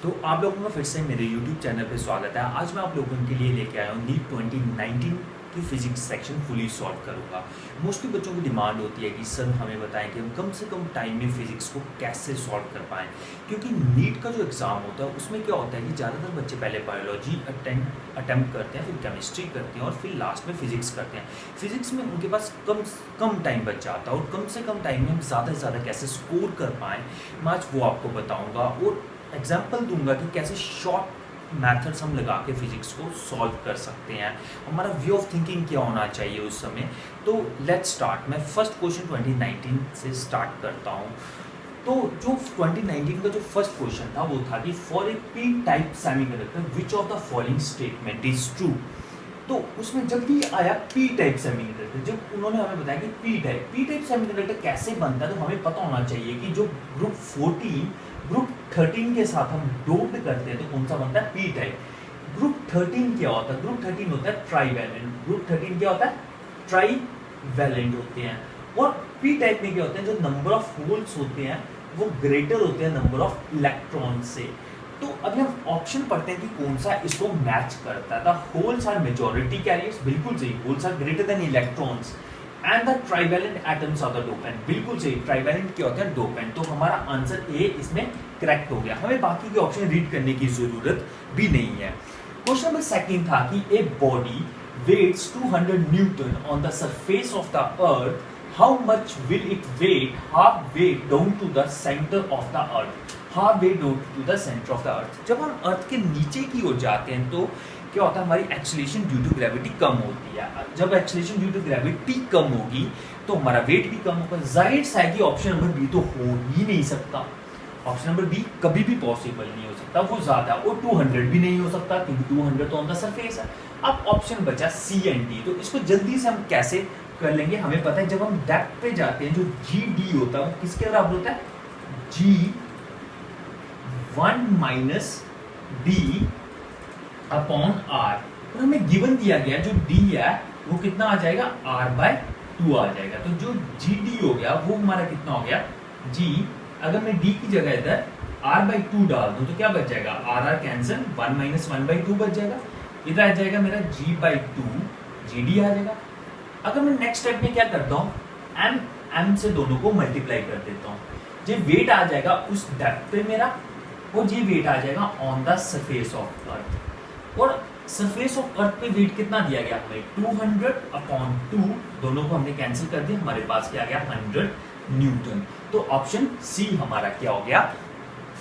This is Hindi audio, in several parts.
तो आप लोगों का फिर से मेरे YouTube चैनल पे स्वागत है। आज मैं आप लोगों के लिए लेके आया हूँ नीट 2019 की फिजिक्स सेक्शन फुली सॉल्व करूँगा। मोस्टली बच्चों की डिमांड होती है कि सर हमें बताएं कि हम कम से कम टाइम में फिजिक्स को कैसे सॉल्व कर पाएँ, क्योंकि नीट का जो एग्ज़ाम होता है उसमें क्या होता है कि ज़्यादातर बच्चे पहले बायोलॉजी अटेम्प्ट करते हैं, फिर केमिस्ट्री करते हैं और फिर लास्ट में फिजिक्स करते हैं। फिजिक्स में उनके पास कम टाइम बच जाता है और कम से कम टाइम में हम ज़्यादा से ज़्यादा कैसे स्कोर कर पाएँ, मैं आज वो आपको बताऊँगा और एग्जाम्पल दूंगा कि कैसे शॉर्ट मेथड्स हम लगा के फिजिक्स को सॉल्व कर सकते हैं, हमारा व्यू ऑफ थिंकिंग क्या होना चाहिए उस समय। तो लेट्स स्टार्ट। मैं फर्स्ट क्वेश्चन 2019 से स्टार्ट करता हूँ। तो जो 2019 का जो फर्स्ट क्वेश्चन था वो था कि for A P type semiconductor which of the following statement is true. तो उसमें जब भी आया पी टाइप सेमीकंडक्टर, जब उन्होंने हमें बताया कि पी टाइप सेमीकंडक्टर कैसे बनता है, तो हमें पता होना चाहिए कि जो ग्रुप 14 ग्रुप 13 के साथ हम डोप्ड करते हैं तो कौन सा बनता है, पी टाइप। ग्रुप 13 क्या होता है, ग्रुप 13 होता है ट्राईवैलेंट। ग्रुप 13 क्या होता है, ट्राईवैलेंट होते हैं। और पी टाइप में क्या होते हैं, जो नंबर ऑफ होल्स होते हैं वो ग्रेटर होते हैं नंबर ऑफ इलेक्ट्रॉन से। तो अभी हम ऑप्शन पढ़ते हैं कि कौन सा इसको मैच करता है। The holes are majority carriers, बिल्कुल सही, holes are greater than electrons and the trivalent atoms are the dopant, बिल्कुल सही, ट्राईवैलेंट क्या होते हैं, डोपेंट। तो हमारा आंसर ए इसमें करेक्ट हो गया, हमें बाकी के ऑप्शन रीड करने की जरूरत भी नहीं है। क्वेश्चन नंबर सेकंड था कि a body weights 200 newton on the surface of the earth, how much will it weight half way down to the centre of the earth. Half way down to the centre of the earth, जब हम अर्थ के नीचे की ओर जाते हैं तो क्या होता है, हमारी एक्सीलरेशन ड्यू टू ग्रेविटी कम होती है। जब एक्सीलरेशन ड्यू टू ग्रेविटी कम होगी तो हमारा वेट भी कम होगा। जाहिर सा है कि ऑप्शन नंबर बी तो हो ही नहीं सकता, ऑप्शन नंबर बी कभी भी पॉसिबल नहीं हो सकता, वो ज्यादा, और 200 भी नहीं हो सकता क्योंकि 200 तो ऑन द सरफेस है। अब ऑप्शन बचा सी एंड डी, तो इसको जल्दी से हम कैसे कर लेंगे। हमें पता है जब हम डेप्थ पे जाते हैं जो जी डी होता है वो किसके बराबर होता है, जी 1 माइनस डी अपॉन आर। और हमें गिवन दिया गया जो डी है वो कितना आ जाएगा, आर बाय 2 आ जाएगा। तो जो जी डी हो गया वो हमारा कितना हो गया, जी, अगर मैं डी की जगह इधर आर बाई 2 डाल दूं तो क्या बच जाएगा, R R cancel, 1 minus 1 by 2 बच जाएगा। इधर आ जाएगा मेरा जी बाई 2, जी डी आ जाएगा। अगर मैं नेक्स्ट स्टेप में क्या करता हूँ, एम एम से दोनों को मल्टीप्लाई कर देता हूँ, ये वेट आ जाएगा उस डेप्थ पे मेरा, और ये वेट आ जाएगा on the surface of earth. और सरफेस ऑफ अर्थ पे वेट कितना दिया गया हमें, 200 अपॉन 2, दोनों को हमने कैंसिल कर दिया, हमारे पास क्या आ गया, 100 न्यूटन। तो ऑप्शन सी हमारा क्या हो गया,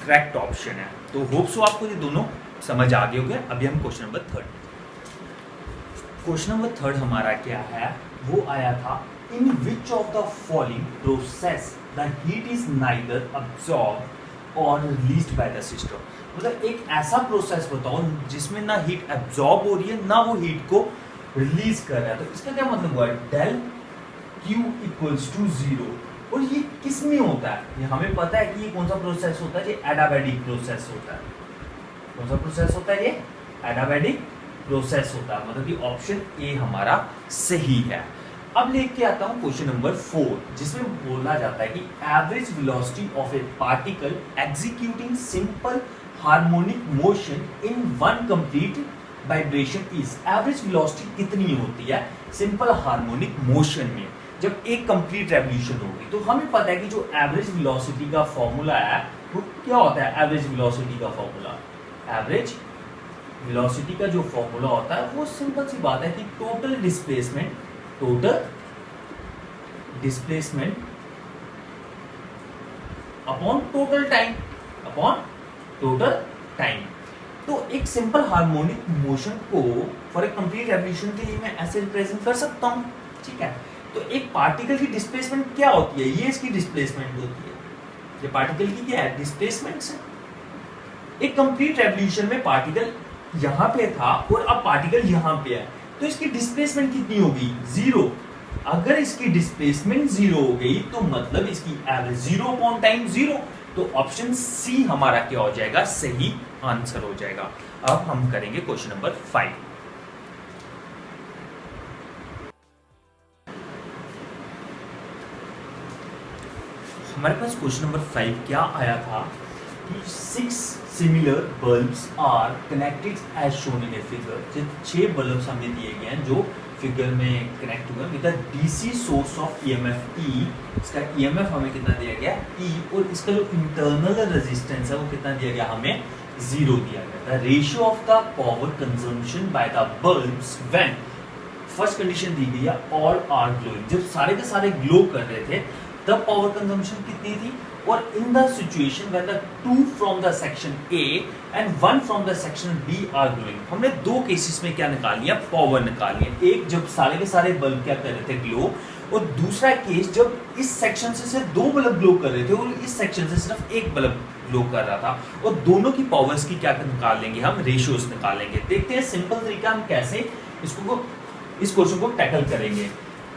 करेक्ट ऑप्शन है। तो होप सो आपको ये दोनों समझ आ गए होंगे। अभी हम क्वेश्चन नंबर थर्ड हमारा क्या है, वो आया था, in which of the following process the heat is neither absorb or released by the system. मतलब एक ऐसा प्रोसेस बताओ जिसमें ना हीट एब्जॉर्ब हो रही है ना वो हीट को रिलीज कर रहा है। तो इसका क्या मतलब हुआ, डेल क्यू इक्वल्स टू 0। और ये किस में होता है, ये हमें पता है कि ये कौन सा प्रोसेस होता है, ये एडियाबैटिक प्रोसेस होता है। कौन सा प्रोसेस होता है, ये एडियाबैटिक प्रोसेस होता है, मतलब कि ऑप्शन ए हमारा सही है। अब लेके आता हूं क्वेश्चन नंबर 4, जिसमें बोला जाता है कि average velocity of A particle executing simple harmonic motion in one complete vibration is. Average velocity कितनी होती है सिंपल हार्मोनिक मोशन में जब एक कंप्लीट रेवोल्यूशन होगी। तो हमें पता है कि जो एवरेज वेलोसिटी का फॉर्मूला है वो क्या होता है, एवरेज वेलोसिटी का फॉर्मूला, एवरेज वेलोसिटी का जो फॉर्मूला होता है वो सिंपल सी बात है कि total displacement upon total time. तो एक सिंपल हार्मोनिक मोशन को फॉर ए कंप्लीट रेवोल्यूशन के लिए मैं ऐसे रिप्रेजेंट कर सकता हूं, ठीक है। तो एक पार्टिकल की डिस्प्लेसमेंट क्या होती है, ये इसकी डिस्प्लेसमेंट होती है, ये पार्टिकल की क्या है, डिस्प्लेसमेंट है। एक कंप्लीट रेवोल्यूशन में पार्टिकल यहां पे था और अब पार्टिकल यहां पे है, तो इसकी डिस्प्लेसमेंट कितनी होगी, 0। अगर इसकी डिस्प्लेसमेंट 0 हो गई तो मतलब इसकी एवरेज 0 अपॉन टाइम 0। तो ऑप्शन सी हमारा क्या हो जाएगा, सही आंसर हो जाएगा। अब हम करेंगे क्वेश्चन नंबर 5। हमारे पास क्वेश्चन नंबर 5 क्या आया था 6 similar bulbs are connected as shown in a figure। जो 6 बल्ब्स हमें दिए गए हैं जो फिगर में कनेक्ट हुए with a DC source of EMF ई। इसका ईएमएफ हमें कितना दिया गया ई, और इसका जो इंटरनल रेजिस्टेंस है वो कितना दिया गया हमें 0 दिया गया। The ratio of the power consumption by the bulbs when, first condition दी गई है ऑल आर ग्लोइंग, जब सारे के सारे ग्लो कर रहे थे तब पावर कंजम्पशन कितनी थी। और in the situation when the 2 from the section A and 1 from the section B are glowing, हमने दो केसेस में क्या निकाली है, पावर निकाली है। एक जब सारे के सारे बल्ब क्या कर रहे थे ग्लो, और दूसरा केस जब इस सेक्शन से सिर्फ 2 बल्ब ग्लो कर रहे थे और इस सेक्शन से सिर्फ 1 बल्ब ग्लो कर रहा था। और दोनों की पावर्स की क्या निकाल लेंगे हम, रेशियोज निकालेंगे। देखते हैं सिंपल तरीका हम कैसे इस क्वेश्चन को टैकल करेंगे।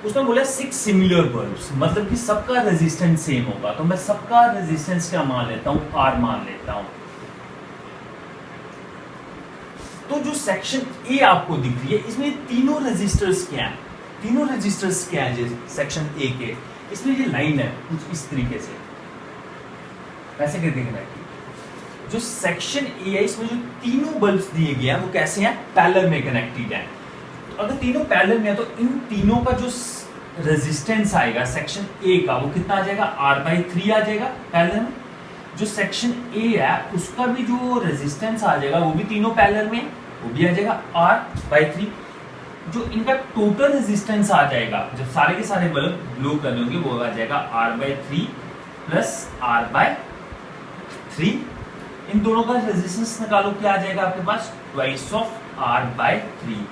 उसने बोला 6 सिमिलर बल्ब्स, मतलब कि सबका रेजिस्टेंस सेम होगा। तो मैं सबका रेजिस्टेंस क्या मान लेता हूं, आर मान लेता हूं। तो जो सेक्शन ए आपको दिख रही है इसमें तीनों रेजिस्टर्स क्या हैं, तीनों रेजिस्टर्स क्या हैं सेक्शन ए के, इसमें ये लाइन है कुछ इस तरीके से, ऐसे करके देखना। जो सेक्शन ए है इसमें जो तीनों बल्ब्स दिए गए हैं वो कैसे हैं, पैरेलल में कनेक्टेड हैं। अगर तीनों पैरेलल में है तो इन तीनों का जो रेजिस्टेंस आएगा सेक्शन ए का वो कितना आ जाएगा, R/3 आ जाएगा पैरेलल में। जो सेक्शन ए है उसका भी जो रेजिस्टेंस आ जाएगा वो भी तीनों पैरेलल में, वो भी आ जाएगा R/3। जो इनका टोटल रेजिस्टेंस आ जाएगा जब सारे के सारे बल्ब ग्लो करने होंगे वो आ जाएगा R/3 प्लस R/3। इन दोनों का रेजिस्टेंस निकालो, क्या आ जाएगा आपके पास, ट्वाइस ऑफ R/3।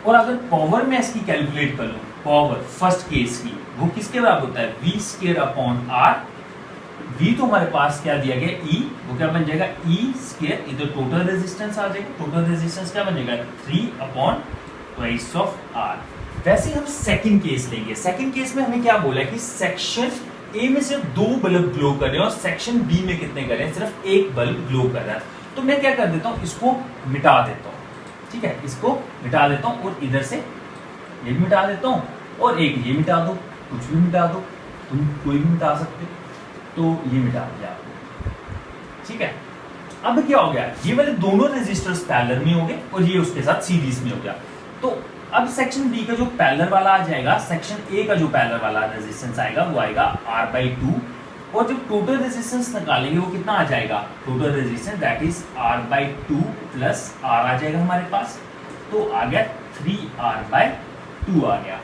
और अगर पावर में इसकी कैलकुलेट कर लूं, पावर फर्स्ट केस की वो किसके बराबर होता है, V²/R। V तो हमारे पास क्या दिया गया E, वो क्या बन जाएगा E², इधर टोटल रेजिस्टेंस आ जाएगा, टोटल रेजिस्टेंस क्या बन जाएगा 3/2/R। वैसे हम सेकंड केस लेंगे। सेकंड केस में हमें क्या बोला है कि सेक्शन ए में सिर्फ 2 बल्ब ग्लो कर रहे हैं और सेक्शन बी में कितने कर रहे हैं, सिर्फ 1 बल्ब ग्लो कर रहा है। तो मैं क्या कर देता हूं, इसको मिटा देता हूं, ठीक है, इसको मिटा देता हूं और इधर से ये भी मिटा देता हूं और एक ये मिटा दो, कुछ भी मिटा दो, तुम कोई भी मिटा सकते, तो ये मिटा दिया आपको, ठीक है। अब क्या हो गया, ये वाले दोनों रेजिस्टर्स पैरेलल में हो गए और ये उसके साथ सीरीज में हो गया। तो अब सेक्शन बी का जो पैरेलल वाला आ जाएगा, सेक्शन ए का जो पैरेलल वाला रेजिस्टेंस आएगा वो आएगा R/2, और जब टोटल रेजिस्टेंस निकालेंगे वो कितना आ जाएगा, total resistance that is R/2 plus R आ जाएगा हमारे पास, तो आ गया 3R/2 आ गया।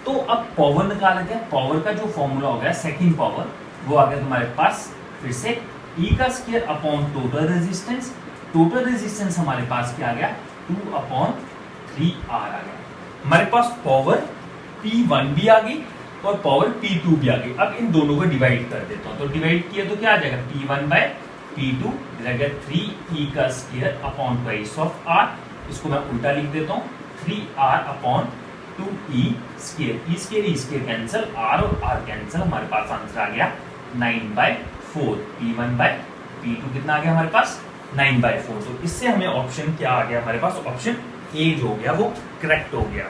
तो अब पावर निकाल लेते हैं। पावर का जो फॉर्मूला हो गया सेकंड पावर वो आ गया तुम्हारे पास फिर से E² upon total resistance. Total resistance हमारे पास क्या आ गया, 2/3R आ गया। हमारे पास पावर P1 भी आ गई और पावर P2 भी आ गई। अब इन दोनों को डिवाइड कर देता हूं, तो डिवाइड किया तो क्या आ जाएगा, P1/P2 3E² upon twice of R। इसको मैं उल्टा लिख देता हूं, 3R upon 2E²। E² cancel, R और R कैंसिल, हमारे पास आंसर आ गया 9/4। P1/P2 कितना आ गया हमारे पास, 9/4। तो इससे हमें ऑप्शन क्या आ गया हमारे पास, ऑप्शन ए जो हो गया वो करेक्ट हो गया।